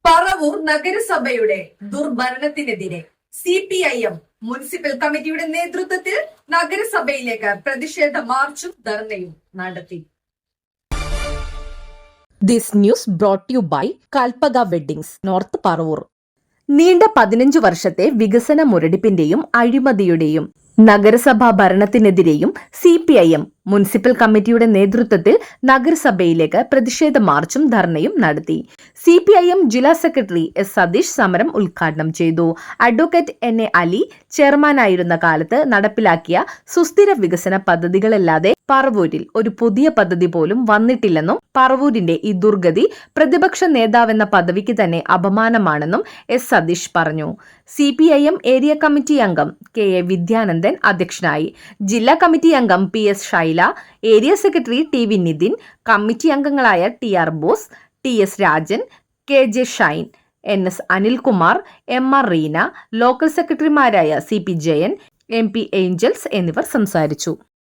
പറവൂർ നഗരസഭയുടെ ദുർഭരണത്തിനെതിരെ CPIM municipal കമ്മിറ്റിയുടെ നേതൃത്വത്തിൽ നഗരസഭയിലേക്ക് പ്രതിഷേധ മാർച്ചും ധർണയും നടത്തി. This news brought you by Kalpaka weddings, North Paravur. നീണ്ട 15 വർഷത്തെ വികസന മുരടിപ്പിന്റെയും അഴിമതിയുടെയും നഗരസഭാ ഭരണത്തിനെതിരെയും CPIM മുനിസിപ്പൽ കമ്മിറ്റിയുടെ നേതൃത്വത്തിൽ നഗരസഭയിലേക്ക് പ്രതിഷേധ മാർച്ചും ധർണയും നടത്തി. CPIM ജില്ലാ സെക്രട്ടറി S. സതീഷ് സമരം ഉദ്ഘാടനം ചെയ്തു. അഡ്വക്കേറ്റ് NA അലി ചെയർമാനായിരുന്ന കാലത്ത് നടപ്പിലാക്കിയ സുസ്ഥിര വികസന പദ്ധതികളല്ലാതെ പറവൂരിൽ ഒരു പുതിയ പദ്ധതി പോലും വന്നിട്ടില്ലെന്നും പറവൂരിന്റെ ഈ ദുർഗതി പ്രതിപക്ഷ നേതാവെന്ന പദവിക്ക് തന്നെ അപമാനമാണെന്നും S. സതീഷ് പറഞ്ഞു. CPIM ഏരിയ കമ്മിറ്റി അംഗം KA വിദ്യാനന്ദൻ അധ്യക്ഷനായി. ജില്ലാ കമ്മിറ്റി അംഗം PS Shaila, area secretary TV Nithin, committee അംഗങ്ങളായ TR Bose, TS Rajan, KJ Shine, NS Anilkumar, MR Reena, local സെക്രട്ടറിമാരായ CP ജയൻ, MP ഏഞ്ചൽസ് എന്നിവർ സംസാരിച്ചു.